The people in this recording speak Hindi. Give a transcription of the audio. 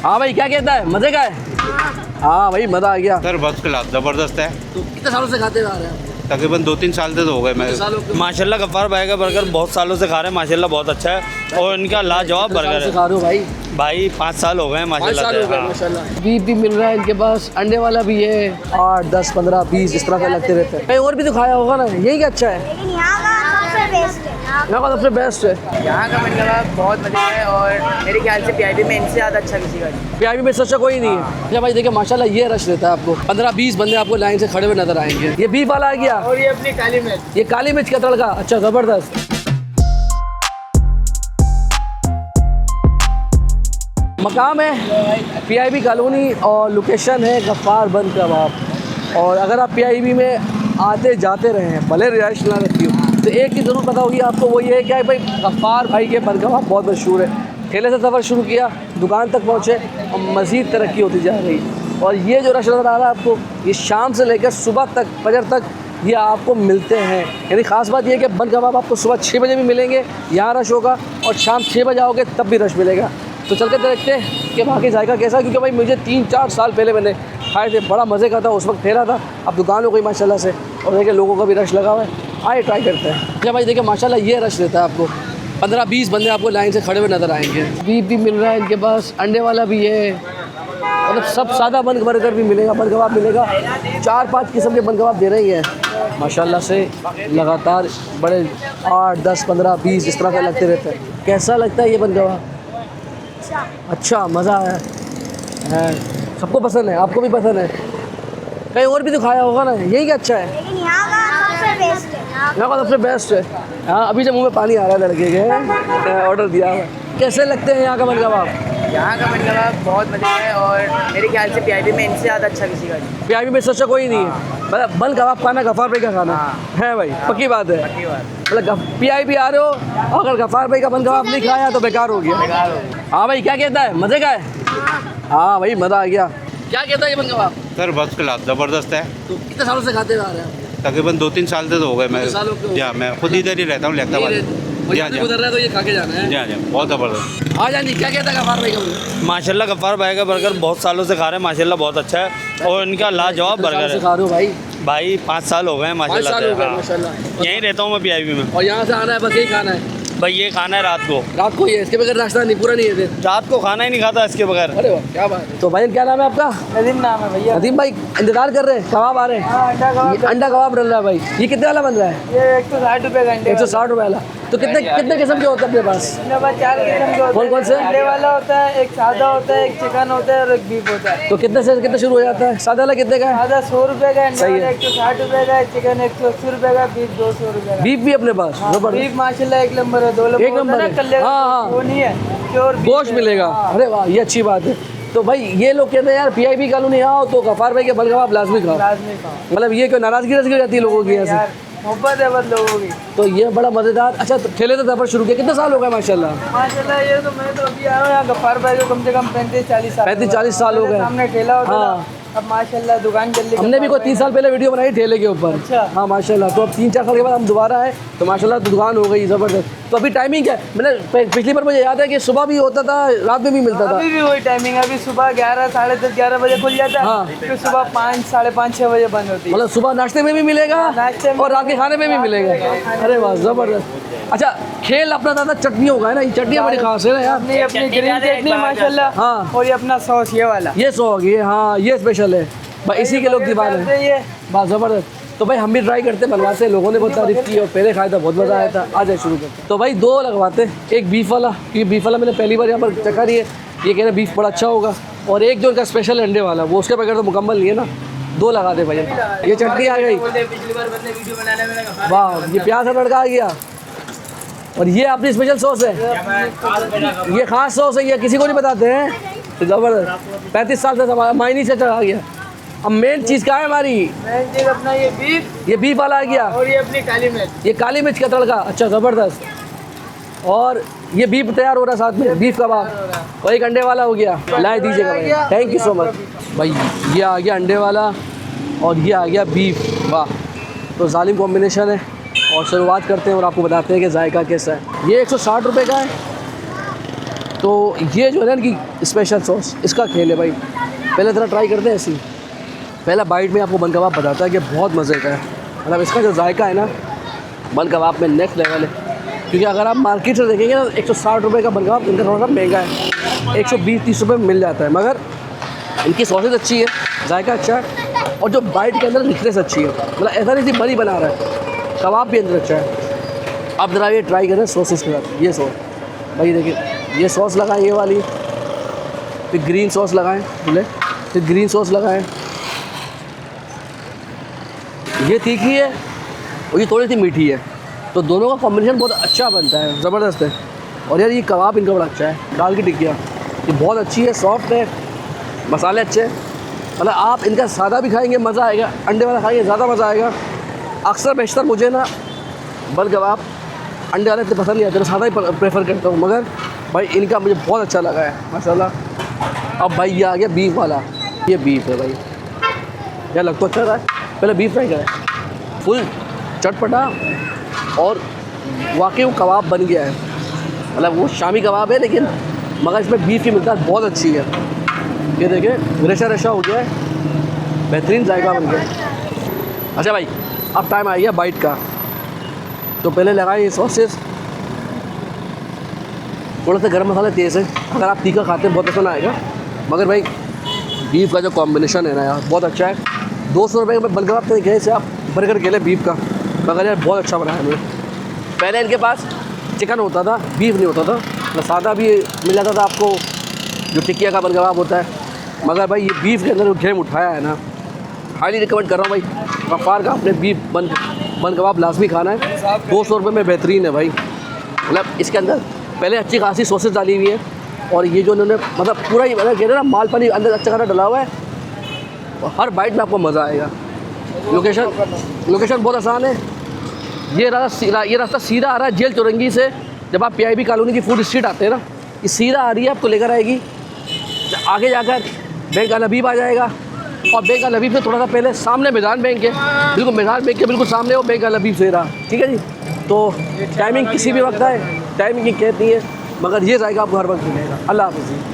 हाँ भाई, क्या कहता है, मजे का है? हाँ भाई, मजा आ गया सर। बहुत खिलाफ ज़बरदस्त है। तो कितने सालों से खाते आ रहे हैं? तकरीबन 2-3 साल से तो हो गए मैं। माशाल्लाह गफ्फार भाई का बर्गर बहुत सालों से खा रहे हैं, माशाल्लाह बहुत अच्छा है और इनका लाजवाब बर्गर है। खा रहे हो भाई? भाई 5 साल हो गए हैं माशाल्लाह से। हाँ। माशाल्लाह। बीफ भी मिल रहा है इनके पास, अंडे वाला भी है, 8, 10, 15, 20 इस तरह का लगते रहते हैं। कहीं और भी तो खाया होगा ना, यही क्या अच्छा है? लेकिन यहाँ का सबसे बेस्ट है। यहाँ का सबसे बेस्ट है। यहाँ का मन कबाब बहुत मजे का है और मेरे ख्याल से पीआईबी में इनसे ज़्यादा अच्छा किसी का नहीं। पीआईबी में सच्चा कोई नहीं है। अच्छा भाई देखिए, माशाल्लाह ये रश रहता है आपको, 15-20 बंदे आपको लाइन से खड़े हुए नजर आएंगे। ये बीफ वाला आ गया और ये अपनी काली मिर्च, ये काली मिर्च का तड़का, अच्छा ज़बरदस्त। मकाम है पीआईबी कॉलोनी और लोकेशन है गफ्फार बन कबाब। और अगर आप पीआईबी में आते जाते रहे हैं, भले रिहाइश ना रखी हो, तो एक चीज़ ज़रूर पता होगी आपको, वो ये है कि भाई गफ्फार भाई के बन कबाब बहुत मशहूर है। ठेले से सफ़र शुरू किया, दुकान तक पहुँचे और मज़ीद तरक्की होती जा रही। और ये जो रश नज़र आ रहा है आपको, ये शाम से लेकर सुबह तक, फजर तक ये आपको मिलते हैं। यानी ख़ास बात ये है कि बन कबाब आपको सुबह 6 बजे भी मिलेंगे, यहाँ रश होगा, और शाम 6 बजे आओगे तब भी रश मिलेगा। तो चल के देखते हैं कि बाकी जायका कैसा है, क्योंकि भाई मुझे 3-4 साल पहले मैंने खाए थे, बड़ा मज़े का था, उस वक्त ठेला था, अब दुकान हो गई माशाल्लाह से। और देखिए लोगों का भी रश लगा हुआ है, आए ट्राई करते हैं। अच्छा भाई देखिए, माशाल्लाह ये रश रहता है आपको, 15-20 बंदे आपको लाइन से खड़े हुए नज़र आएंगे। बीफ भी मिल रहा है इनके पास, अंडे वाला भी है, मतलब सब सादा बन बर्गर भी मिलेगा, बन कबाब मिलेगा, 4-5 किस्म के बन कबाब दे रही हैं माशाल्लाह से लगातार। बड़े 8, 10, 15, 20 इस तरह का लगते रहते हैं। कैसा लगता है ये बन कबाब? अच्छा, मज़ा आया है, सबको पसंद है, आपको भी पसंद है। कहीं और भी तो खाया होगा ना, यही क्या अच्छा है? लेकिन यहाँ का सबसे बेस्ट है। यहाँ का सबसे बेस्ट है। हाँ, अभी जब मुँह में पानी आ रहा है लड़के के, ऑर्डर दिया है। कैसे लगते हैं यहाँ का बन कबाब? यहाँ का मन कबाब बहुत मजे का है और मेरे ख्याल से पीआईबी में इनसे ज़्यादा अच्छा किसी का नहीं। पीआईबी में सच्चा कोई नहीं है। मतलब बन कबाब खाना गफ्फार भाई का खाना है भाई, पक्की बात है। पक्की बात। मतलब पीआईबी आ रहे हो, अगर गफ्फार भाई का बन कबाब नहीं खाया तो बेकार हो गया। हाँ भाई, क्या कहता है, मज़े का है? हाँ भाई, मज़ा आ गया। क्या कहता है ये बन कबाब? सर बहुत खिलाफ ज़बरदस्त है। तो कितने सालों से खाते आ रहे हैं? तकरीबन 2-3 साल से तो हो गए मैं। सालों के हो गए। जी मैं खुद इधर ही रहता हूँ, लखताबाद। जी हाँ, उधर रहा तो ये खा के जाना है। जी हाँ, बहुत ज़बरदस्त। हाँ जानी, क्या कहता है गफ्फार भाई का? माशाल्लाह गफ्फार भाई का बर्गर बहुत सालों से खा रहे हैं, माशाल्लाह बहुत अच्छा है और इनका लाजवाब बर्गर है। खा रहे हो भाई? भाई 5 साल हो गए हैं माशाल्लाह से। हाँ। माशाल्लाह। यहीं रहता हूँ मैं पीआईबी में। और यहाँ से आना है, बस यही खाना है? भाई ये खाना है रात को। रात को ये, इसके बगैर नाश्ता नहीं, पूरा नहीं है? रात को खाना ही नहीं खाता इसके बगैर। अरे वाह, क्या बात है। तो भाई क्या नाम है आपका? नदीम नाम है भैया। नदीम भाई, इंतजार कर रहे हैं, कबाब आ रहे हैं? ये अंडा कबाब डल रहा है भाई। ये कितने वाला बन रहा है? ये 160 रुपये घंटे। 160 रुपये वाला। तो कितने कितने किस्म के होते हैं अपने पास? 4 किस्म के होते हैं। कौन से? अंडे वाला होता है, एक सादा होता है, एक चिकन होता है और एक बीफ होता है। तो कितने से कितने शुरू हो जाता है? सादा वाला कितने का है? सादा 100 रुपये का, अंडे सही है। वाला 160 रुपये का, चिकन 180 रुपये का, बीफ 200 रुपये का। बीफ भी अपने पास? जबरदस्त। बीफ माशाल्लाह 1 नंबर है, 2 नंबर। एक नंबर है। हाँ, हाँ। वो नहीं है, प्योर गोश्त मिलेगा। अरे वाह, ये अच्छी बात है। तो भाई ये लोग कहते हैं यार पीआईबी कॉलोनी आओ तो गफ्फार भाई के बन कबाब लाजमी खाओ। लाजमी खाओ। मतलब ये क्यों नाराजगी हो जाती है लोगों की यहाँ यार से? मोहब्बत है बस लोगों की। तो ये बड़ा मज़ेदार। अच्छा, तो ठेले से सफ़र शुरू किया, कितने साल हो गए? माशाल्लाह माशाल्लाह ये तो मैं तो अभी आया हूँ यहाँ गफ्फार भाई को कम से कम 35-40 साल। 35-40 साल हो गए। सामने ठेला होता हाँ। था, अब माशाल्लाह दुकान चल रही। हमने भी कोई 3 साल पहले वीडियो बनाई ठेले के ऊपर। अच्छा। हाँ माशाल्लाह। तो अब 3-4 साल के बाद हम दोबारा आए तो माशाल्लाह दुकान हो गई ज़बरदस्त। तो अभी टाइमिंग क्या है? मैंने पिछली बार मुझे याद है कि सुबह भी होता था, रात में भी मिलता था। अभी भी वही टाइमिंग है, अभी सुबह 11, साढ़े 10, 11 बजे खुल जाता है। हाँ। फिर सुबह 5, साढ़े 5, 6 बजे बंद होती है। मतलब सुबह नाश्ते में भी मिलेगा नाश्ते में और रात के खाने में भी मिलेगा। अरे वाह, ज़बरदस्त। अच्छा, खेल अपना ज़्यादा चटनियों का है ना, ये चटनियाँ बड़ी खास है ना यार। अपनी ग्रीन चटनी माशाल्लाह। हाँ। और ये अपना सॉस ये वाला, ये सो ये, हाँ ये स्पेशल है भाई, इसी के लोग दीवार है। ये बस ज़बरदस्त। तो भाई हम भी ट्राई करते बनवाते, लोगों ने बहुत तारीफ़ की और पहले खाया था, बहुत मज़ा आया था। आज शुरू करते। तो भाई 2 लगवाते, एक बीफ वाला, क्योंकि बीफ वाला मैंने पहली बार यहाँ पर चखा नहीं है, ये कह रहे बीफ बड़ा अच्छा होगा, और एक जो इनका स्पेशल अंडे वाला, वो उसके बगैर तो मुकम्मल नहीं है ना। 2 लगा दे भाई। ये चटनी आ गई, पिछली बार बंदे वीडियो बनाने में वाह, ये प्याज का तड़का आ गया, और ये अपनी स्पेशल सॉस है, ये ख़ास सॉस है, ये किसी को नहीं बताते हैं। तो ज़बरदस्त, 35 साल से मायनी से चढ़ा गया। अब मेन चीज़ क्या है हमारी? मेन चीज़ अपना ये बीफ वाला आ गया, और ये अपनी काली मिर्च, ये काली मिर्च का तड़का, अच्छा ज़बरदस्त। और ये बीफ तैयार हो रहा है साथ में, बीफ कबाब, और एक अंडे वाला हो गया। लाए दीजिएगा भाई, थैंक यू सो मच भाई। ये आ गया अंडे वाला और ये आ गया बीफ, वाह। तो जालिम कॉम्बिनेशन है। और शुरुआत करते हैं और आपको बताते हैं कि जायका कैसा है। ये 160 रुपये का है, तो ये जो है ना इनकी स्पेशल सॉस, इसका खेल है भाई। पहले ज़रा ट्राई करते हैं ऐसी। पहला बाइट में आपको बन कबाब बताता है कि बहुत मज़े का है। मतलब इसका जो जायका है ना बन कबाब में नेक्स्ट लेवल है। क्योंकि अगर आप मार्केट से देखेंगे ना 160 रुपये का बन कबाब इनका थोड़ा सा महंगा है, 120-30 रुपये में मिल जाता है। मगर इनकी सॉसेज अच्छी है, जायका अच्छा है और जो बाइट के अंदर थिकनेस अच्छी है। मतलब ऐसा नहीं बड़ी बना रहा है, कबाब भी अंदर अच्छा है। अब ज़रा ये ट्राई करें सॉसेज के साथ। ये सॉस भाई देखिए, ये सॉस लगाएं ये वाली, फिर ग्रीन सॉस लगाएं बोले, फिर ग्रीन सॉस लगाएं। ये तीखी है और ये थोड़ी सी मीठी है, तो दोनों का कॉम्बिनेशन बहुत अच्छा बनता है, ज़बरदस्त है। और यार ये कबाब इनका बड़ा अच्छा है, दाल की टिक्कियाँ ये बहुत अच्छी है, सॉफ्ट है, मसाले अच्छे हैं। मतलब आप इनका सादा भी खाएंगे मज़ा आएगा, अंडे वाला खाएंगे ज़्यादा मज़ा आएगा। अक्सर बेशतर मुझे ना बन कबाब अंडे वाले इतने पसंद नहीं आते, तो सादा ही प्रेफर करता हूँ। मगर भाई इनका मुझे बहुत अच्छा लगा है माशाल्लाह। अब भाई ये आ गया बीफ वाला, ये बीफ है भाई, यार लग तो अच्छा रहा है। पहले बीफ फ्राई करें, फुल चटपटा और वाकई वो कबाब बन गया है। मतलब वो शामी कबाब है लेकिन मगर इसमें बीफ की मिकदार बहुत अच्छी है। ये देखिए रेशा रेशा हो गया है, बेहतरीन जायका बन गया। अच्छा भाई अब टाइम आ गया बाइट का, तो पहले लगाएं ये सॉसेस, थोड़ा सा गर्म मसाला तेज़ है, अगर आप तीखा खाते हैं बहुत पसंद आएगा। मगर भाई बीफ का जो कॉम्बिनेशन है ना यार बहुत अच्छा है। 200 रुपये में बन कबाब गए से आप बर्गर के लिए बीफ का, मगर यार बहुत अच्छा बना है मुझे। पहले इनके पास चिकन होता था, बीफ नहीं होता था, मतलब सादा भी मिल जाता था आपको जो टिक्किया का बन कबाब होता है। मगर भाई ये बीफ के अंदर जो गेम उठाया है ना, हाईली रिकमेंड कर रहा हूँ भाई। गफ्फार का अपने बीफ बन कबाब लाजमी खाना है, 200 रुपये में बेहतरीन है भाई। मतलब इसके अंदर पहले अच्छी खासी सॉसेस डाली हुई है और ये जो उन्होंने मतलब पूरा ही मतलब कह रहे ना माल पानी अंदर अच्छा खाना डला हुआ है और हर बाइट में आपको मज़ा आएगा। लोकेशन बहुत आसान है। ये रास्ता सीधा आ रहा है जेल चौरंगी से। जब आप PIB कॉलोनी की फूड स्ट्रीट आते हैं ना, ये सीधा आ रही है, आपको लेकर आएगी। आगे जाकर बैंक अल हबीब आ जाएगा और बैंक अल हबीब से थोड़ा सा पहले सामने मैदान बैंक है, बिल्कुल मैदान बैंक के बिल्कुल सामने वो बैंक अल हबीब से रहा। ठीक है जी, तो टाइमिंग किसी भी वक्त आए, टाइमिंग की कहती है, मगर ये जाएगा आपको हर वक्त मिलेगा। अल्लाह हाफ़िज़।